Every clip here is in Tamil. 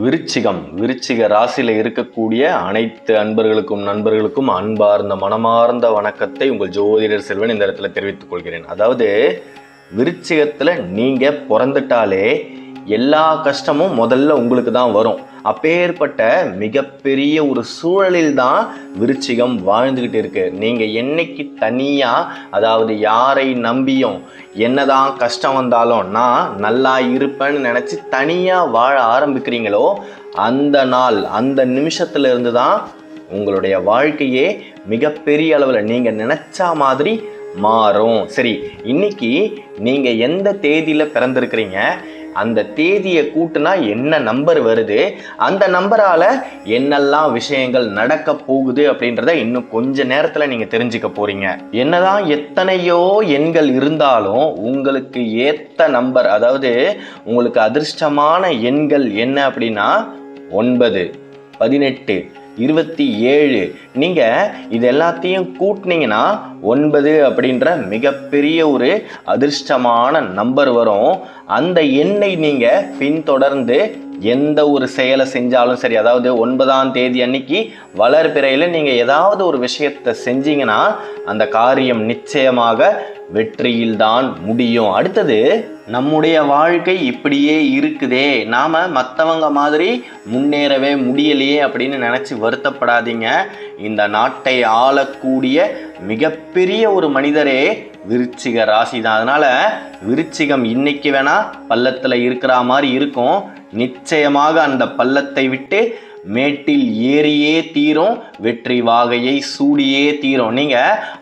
விருச்சிக ராசியில இருக்கக்கூடிய அனைத்து அன்பர்களுக்கும் நண்பர்களுக்கும் அன்பார்ந்த மனமார்ந்த வணக்கத்தை உங்கள் ஜோதிடர் செல்வன் இந்த இடத்துல தெரிவித்துக் கொள்கிறேன். அதாவது விருச்சிகத்துல நீங்க பிறந்துட்டாலே எல்லா கஷ்டமும் முதல்ல உங்களுக்கு தான் வரும். அப்பேற்பட்ட மிகப்பெரிய ஒரு சூழலில் தான் விருச்சிகம் வாழ்ந்துகிட்டு இருக்கு. நீங்க என்னைக்கு தனியா, அதாவது யாரை நம்பியும் என்னதான் கஷ்டம் வந்தாலும் நான் நல்லா இருப்பேன்னு நினைச்சு தனியா வாழ ஆரம்பிக்கிறீங்களோ அந்த நாள், அந்த நிமிஷத்துல இருந்து தான் உங்களுடைய வாழ்க்கையே மிகப்பெரிய அளவில் நீங்க நினைச்ச மாதிரி மாறும். சரி, இன்னைக்கு நீங்க எந்த தேதியில பிறந்திருக்கிறீங்க, அந்த தேதியை கூட்டுனா என்ன நம்பர் வருது, அந்த நம்பரால என்னெல்லாம் விஷயங்கள் நடக்க போகுது அப்படின்றத இன்னும் கொஞ்ச நேரத்துல நீங்க தெரிஞ்சுக்க போறீங்க. என்னதான் எத்தனையோ எண்கள் இருந்தாலும் உங்களுக்கு ஏத்த நம்பர், அதாவது உங்களுக்கு அதிர்ஷ்டமான எண்கள் என்ன அப்படின்னா 9, 18, 27. நீங்க இது எல்லாத்தையும் கூட்டினீங்கன்னா 9 அப்படின்ற மிகப்பெரிய ஒரு அதிர்ஷ்டமான நம்பர் வரும். அந்த எண்ணை நீங்க பின்தொடர்ந்து எந்த ஒரு செயலை செஞ்சாலும் சரி, அதாவது 9ஆம் தேதி அன்னைக்கு வளர்பிறையில நீங்க ஏதாவது ஒரு விஷயத்தை செஞ்சீங்கன்னா அந்த காரியம் நிச்சயமாக வெற்றியில் தான் முடியும். அடுத்தது, நம்முடைய வாழ்க்கை இப்படியே இருக்குதே, நாம மற்றவங்க மாதிரி முன்னேறவே முடியலையே அப்படின்னு நினைச்சு வருத்தப்படாதீங்க. இந்த நாட்டை ஆளக்கூடிய மிகப்பெரிய ஒரு மனிதரே விருச்சிக ராசி தான். அதனால விருச்சிகம் இன்னைக்கு வேணா பள்ளத்துல இருக்கிற மாதிரி இருக்கும், நிச்சயமாக அந்த பள்ளத்தை விட்டு மேட்டில் ஏறியே தீரும், வெற்றி வாகையை சூடியே தீரும். நீங்க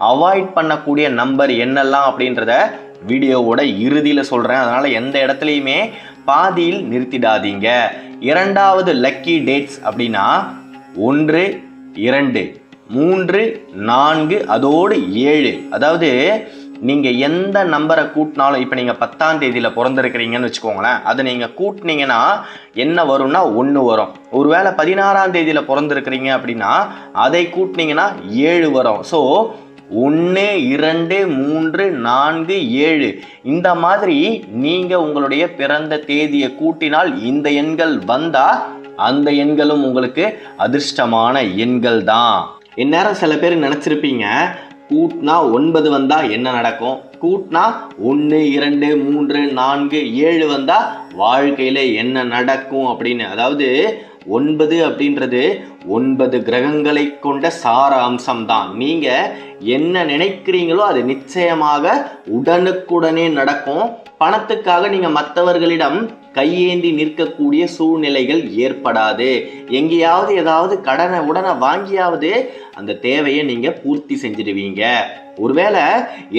அவாய்ட் பண்ணக்கூடிய நம்பர் என்னெல்லாம் அப்படின்றத வீடியோவோட இறுதியில சொல்றேன். அதனால எந்த இடத்துலையுமே பாதியில் நிறுத்திடாதீங்க. 2வது லக்கி டேட்ஸ் அப்படின்னா 1, 2, 3, 4, அதோடு 7. அதாவது நீங்க எந்த நம்பரை கூட்டினாலும், இப்ப நீங்க 10ஆம் தேதியில பிறந்திருக்கிறீங்கன்னு வச்சுக்கோங்களேன், அதை நீங்க கூட்டினீங்கன்னா என்ன வரும்னா 1 வரும். ஒருவேளை 16ஆம் தேதியில பிறந்திருக்கிறீங்க அப்படின்னா அதை கூட்டினீங்கன்னா 7 வரும். ஸோ 1, 2, 3, 4, 7 இந்த மாதிரி நீங்க உங்களுடைய பிறந்த தேதியை கூட்டினால் இந்த எண்கள் வந்தா அந்த எண்களும் உங்களுக்கு அதிர்ஷ்டமான எண்கள் தான். இந்நேரம் சில பேர் நினைச்சிருப்பீங்க, கூட்டினா 9 வந்தா என்ன நடக்கும், கூட்டினா 1, 2, 3, 4, 7 வந்தா வாழ்க்கையில என்ன நடக்கும் அப்படின்னு. அதாவது 9 அப்படின்றது 9 கிரகங்களை கொண்ட சார அம்சம் தான். நீங்க என்ன நினைக்கிறீங்களோ அது நிச்சயமாக உடனுக்குடனே நடக்கும். பணத்துக்காக நீங்க மற்றவர்களிடம் கையேந்தி நிற்கக்கூடிய சூழ்நிலைகள் ஏற்படாது. எங்கேயாவது ஏதாவது கடனை உடனே வாங்கியாவது அந்த தேவையை நீங்க பூர்த்தி செஞ்சிடுவீங்க. ஒருவேளை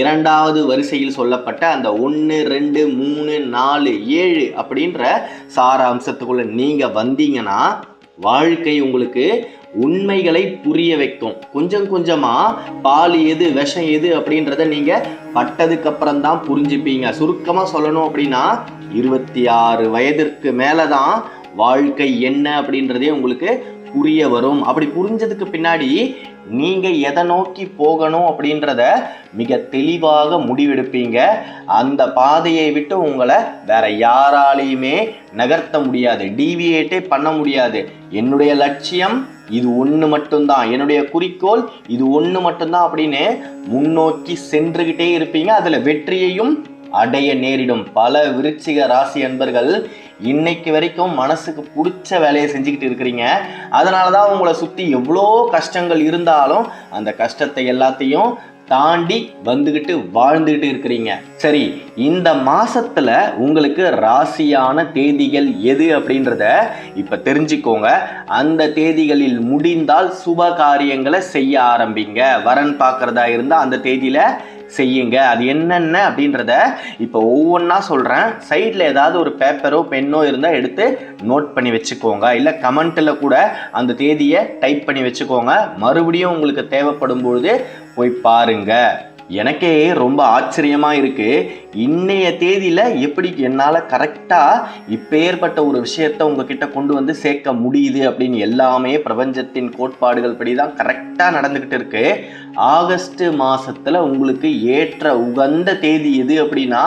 2வது வரிசையில் சொல்லப்பட்ட அந்த 1, 2, 3, 4, 7 அப்படின்ற சார அம்சத்துக்குள்ள நீங்க வந்தீங்கன்னா வாழ்க்கை உங்களுக்கு உண்மைகளை புரிய வைக்கும். கொஞ்சம் கொஞ்சமா பால் எது விஷம் எது அப்படின்றத நீங்க பட்டதுக்கு அப்புறம் தான் புரிஞ்சுப்பீங்க. சுருக்கமா சொல்லணும் அப்படின்னா 26 வயதிற்கு மேலதான் வாழ்க்கை என்ன அப்படின்றதே உங்களுக்கு புரிய வரும். அப்படி புரிஞ்சதுக்கு பின்னாடி நீங்க எதை நோக்கி போகணும் அப்படின்றத மிக தெளிவாக முடிவெடுப்பீங்க. அந்த பாதையை விட்டு உங்களை வேற யாராலையுமே நகர்த்த முடியாது, டீவியேட்டே பண்ண முடியாது. என்னுடைய லட்சியம் இது ஒன்று மட்டும்தான், என்னுடைய குறிக்கோள் இது ஒன்று மட்டும்தான் அப்படின்னு முன்னோக்கி சென்றுகிட்டே இருப்பீங்க. அதுல வெற்றியையும் அடைய நேரிடும். பல விருச்சிக ராசி அன்பர்கள் இன்னைக்கு வரைக்கும் மனசுக்கு பிடிச்ச வேலையை செஞ்சுக்கிட்டு இருக்கிறீங்க. அதனாலதான் உங்களை சுத்தி எவ்வளோ கஷ்டங்கள் இருந்தாலும் அந்த கஷ்டத்தை எல்லாத்தையும் தாண்டி வந்துகிட்டு வாழ்ந்துகிட்டு இருக்கிறீங்க. சரி, இந்த மாசத்துல உங்களுக்கு ராசியான தேதிகள் எது அப்படின்றத இப்ப தெரிஞ்சுக்கோங்க. அந்த தேதிகளில் முடிந்தால் சுப காரியங்களை செய்ய ஆரம்பிங்க. வரன் பார்க்கறதா இருந்தா அந்த தேதியில செய்யுங்க. அது என்னென்ன அப்படின்றத இப்போ ஒவ்வொன்றா சொல்கிறேன். சைடில் ஏதாவது ஒரு பேப்பரோ பென்னோ இருந்தால் எடுத்து நோட் பண்ணி வச்சுக்கோங்க. இல்லை கமெண்ட்டில் கூட அந்த தேதியை டைப் பண்ணி வச்சுக்கோங்க. மறுபடியும் உங்களுக்கு தேவைப்படும் பொழுது போய் பாருங்க. எனக்கே ரொம்ப ஆச்சரியமா இருக்கு, இன்னைய தேதியில எப்படி என்னால கரெக்டா இப்பேற்பட்ட ஒரு விஷயத்த உங்ககிட்ட கொண்டு வந்து சேர்க்க முடியுது அப்படின்னு. எல்லாமே பிரபஞ்சத்தின் கோட்பாடுகள் படிதான் கரெக்டா நடந்துகிட்டு இருக்கு. ஆகஸ்ட் மாசத்துல உங்களுக்கு ஏற்ற உகந்த தேதி எது அப்படின்னா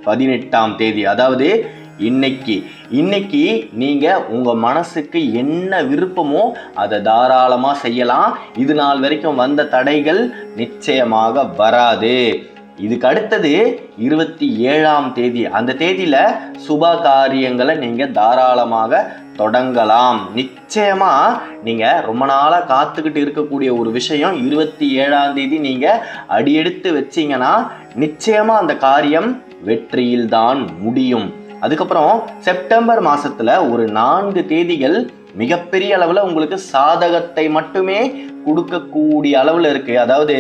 18ஆம் தேதி. அதாவது இன்னைக்கு நீங்க உங்க மனசுக்கு என்ன விருப்பமோ அதை தாராளமா செய்யலாம். இது நாள் வரைக்கும் வந்த தடைகள் நிச்சயமாக வராது. இதுக்கு அடுத்தது 27ஆம் தேதி. அந்த தேதியில சுப காரியங்களை நீங்க தாராளமாக தொடங்கலாம். நிச்சயமா நீங்க ரொம்ப நாளா காத்துக்கிட்டு இருக்கக்கூடிய ஒரு விஷயம் 27ஆம் தேதி நீங்க அடியெடுத்து வச்சீங்கன்னா நிச்சயமா அந்த காரியம் வெற்றியில் தான் முடியும். அதுக்கப்புறம் செப்டம்பர் மாசத்துல ஒரு 4 தேதிகள் மிகப்பெரிய அளவுல உங்களுக்கு சாதகத்தை மட்டுமே கொடுக்கக்கூடிய அளவுல இருக்கு. அதாவது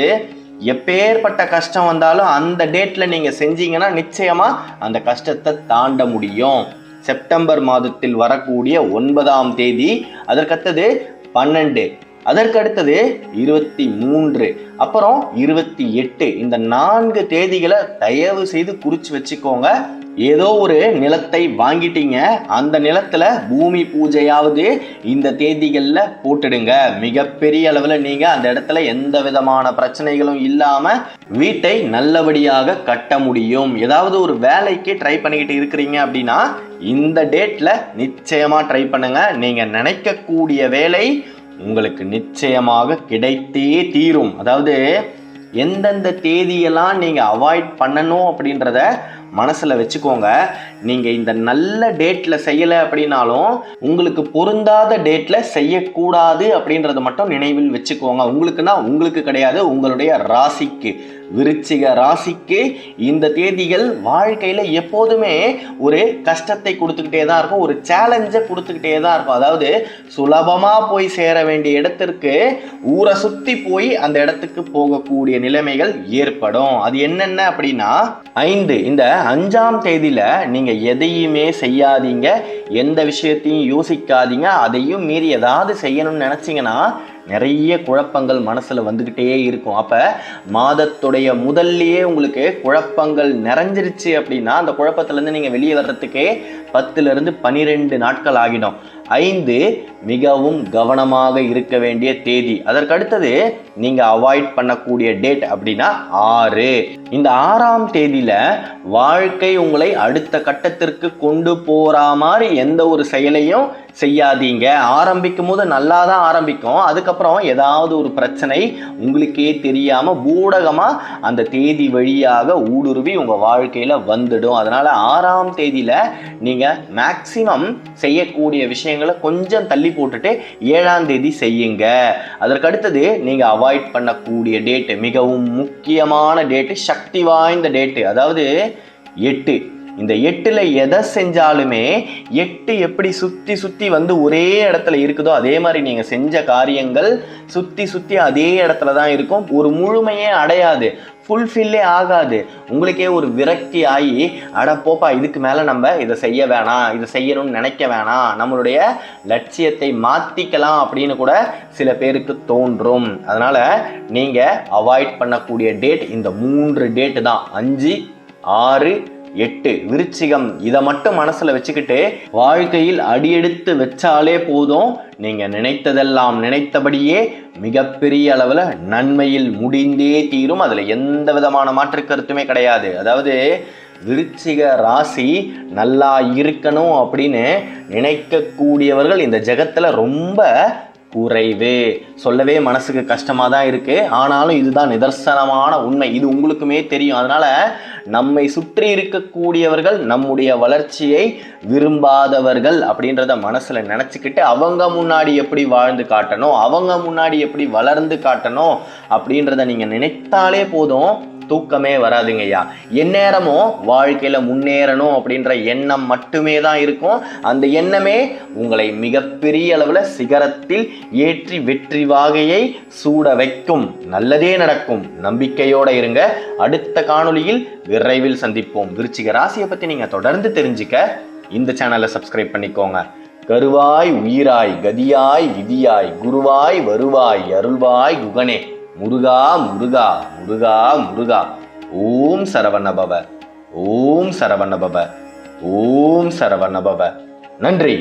எப்பேற்பட்ட கஷ்டம் வந்தாலும் அந்த டேட்ல நீங்க செஞ்சீங்கன்னா நிச்சயமா அந்த கஷ்டத்தை தாண்ட முடியும். செப்டம்பர் மாதத்தில் வரக்கூடிய 9ஆம் தேதி, அதற்கடுத்தது 12, அதற்கடுத்தது 23, அப்புறம் 28. இந்த 4 தேதிகளை தயவு செய்து குறிச்சு வச்சுக்கோங்க. ஏதோ ஒரு நிலத்தை வாங்கிட்டீங்க, அந்த நிலத்துல பூமி பூஜையாவது இந்த தேதிகள்ல போட்டுடுங்க. மிகப்பெரிய அளவுல நீங்க அந்த இடத்துல எந்த விதமான பிரச்சனைகளும் இல்லாம வீட்டை நல்லபடியாக கட்ட முடியும். ஏதாவது ஒரு வேலைக்கு ட்ரை பண்ணிக்கிட்டு இருக்கிறீங்க அப்படின்னா இந்த டேட்ல நிச்சயமா ட்ரை பண்ணுங்க. நீங்க நினைக்கக்கூடிய வேலை உங்களுக்கு நிச்சயமாக கிடைத்தே தீரும். அதாவது எந்தெந்த தேதியெல்லாம் நீங்க அவாய்ட் பண்ணணும் அப்படின்றத மனசுல வச்சுக்கோங்க. நீங்க இந்த நல்ல டேட்ல செய்யல அப்படின்னாலும் உங்களுக்கு பொருந்தாத டேட்ல செய்யக்கூடாது அப்படின்றத மட்டும் நினைவில் வச்சுக்கோங்க. உங்களுக்குன்னா உங்களுக்கு கிடையாது, உங்களுடைய ராசிக்கு, விருச்சிக ராசிக்கு இந்த தேதிகள் வாழ்க்கையில எப்போதுமே ஒரு கஷ்டத்தை கொடுத்துக்கிட்டே தான் இருக்கும், ஒரு சேலஞ்சை கொடுத்துக்கிட்டே தான் இருக்கும். அதாவது சுலபமா போய் சேர வேண்டிய இடத்திற்கு ஊரை சுத்தி போய் அந்த இடத்துக்கு போகக்கூடிய நிலைமைகள் ஏற்படும். அது என்னென்ன அப்படின்னா 5, இந்த 5ஆம் தேதியில நீங்க எதையுமே செய்யாதீங்க, எந்த விஷயத்தையும் யோசிக்காதீங்க. அதையும் மீறி ஏதாவது செய்யணும்னு நினைச்சீங்கன்னா நிறைய குழப்பங்கள் மனசுல வந்துகிட்டே இருக்கும். அப்ப மாதத்துடைய முதல்லயே உங்களுக்கு குழப்பங்கள் நிறைஞ்சிருச்சு அப்படின்னா அந்த குழப்பத்துல இருந்து நீங்க வெளியே வர்றதுக்கே 10 to 12 நாட்கள் ஆகிடும். 5 மிகவும் கவனமாக இருக்க வேண்டிய தேதி. அதற்கு அடுத்தது நீங்க அவாய்ட் பண்ணக்கூடிய டேட் அப்படின்னா 6. இந்த 6ஆம் தேதியில வாழ்க்கை உங்களை அடுத்த கட்டத்திற்கு கொண்டு போற மாதிரி எந்த ஒரு செயலையும் செய்யாதீங்க. ஆரம்பிக்கும் போது நல்லா தான் ஆரம்பிக்கும், அதுக்கப்புறம் ஏதாவது ஒரு பிரச்சனை உங்களுக்கே தெரியாம பூடகமா அந்த தேதி வழியாக ஊடுருவி உங்க வாழ்க்கையில வந்துடும். அதனால 6ஆம் தேதியில நீங்க மேக்சிமம் செய்யக்கூடிய விஷயங்களை கொஞ்சம் தள்ளி போட்டுட்டு 7ஆம் தேதி செய்யுங்க. அதற்கு அடுத்தது நீங்க அவாய்ட் பண்ணக்கூடிய டேட், மிகவும் முக்கியமான டேட், சக்தி வாய்ந்த டேட், அதாவது 8. இந்த 8ல எதை செஞ்சாலுமே 8 எப்படி சுத்தி வந்து ஒரே இடத்துல இருக்குதோ அதே மாதிரி நீங்க செஞ்ச காரியங்கள் சுத்தி அதே இடத்துல தான் இருக்கும். ஒரு முழுமையே அடையாது, ஃபுல்ஃபில்லே ஆகாது. உங்களுக்கே ஒரு விரக்தி ஆகி அட போப்பா இதுக்கு மேலே நம்ம இதை செய்ய வேணாம், இதை செய்யணும்னு நினைக்க வேணாம், நம்மளுடைய லட்சியத்தை மாற்றிக்கலாம் அப்படின்னு கூட சில பேருக்கு தோன்றும். அதனால் நீங்கள் அவாய்ட் பண்ணக்கூடிய டேட் இந்த 3 டேட்டு தான், 5, 6, 8. விருச்சிகம் இதை மட்டும் மனசுல வச்சுக்கிட்டு வாழ்க்கையில் அடியெடுத்து வச்சாலே போதும். நீங்க நினைத்ததெல்லாம் நினைத்தபடியே மிகப்பெரிய அளவுல நன்மையில் முடிந்தே தீரும். அதுல எந்த விதமான மாற்று கருத்துமே கிடையாது. அதாவது விருச்சிக ராசி நல்லா இருக்கணும் அப்படின்னு நினைக்கக்கூடியவர்கள் இந்த ஜெகத்துல ரொம்ப குறைவு. சொல்லவே மனசுக்கு கஷ்டமாக தான் இருக்கு, ஆனாலும் இதுதான் நிதர்சனமான உண்மை. இது உங்களுக்குமே தெரியும். அதனால நம்மை சுற்றி இருக்கக்கூடியவர்கள் நம்முடைய வளர்ச்சியை விரும்பாதவர்கள் அப்படின்றத மனசுல நினைச்சுக்கிட்டு அவங்க முன்னாடி எப்படி வாழ்ந்து காட்டணும், அவங்க முன்னாடி எப்படி வளர்ந்து காட்டணும் அப்படின்றத நீங்க நினைத்தாலே போதும், தூக்கமே வராதுங்கய்யா. எந்நேரமும் வாழ்க்கையில முன்னேறணும் அப்படின்ற எண்ணம் மட்டுமே தான் இருக்கும். அந்த எண்ணமே உங்களை மிகப்பெரிய அளவுல சிகரத்தில் ஏற்றி வெற்றி வாகையை சூட வைக்கும். நல்லதே நடக்கும், நம்பிக்கையோட இருங்க. அடுத்த காணொளியில் விரைவில் சந்திப்போம். விருச்சிக ராசியை பத்தி நீங்க தொடர்ந்து தெரிஞ்சுக்க இந்த சேனலை சப்ஸ்கிரைப் பண்ணிக்கோங்க. கருவாய் உயிராய் கதியாய் விதியாய் குருவாய் வருவாய் அருள்வாய் குகனே முருகா முருகா முருகா முருகா. ஓம் சரவணபவ, ஓம் சரவணபவ, ஓம் சரவணபவ. நன்றி.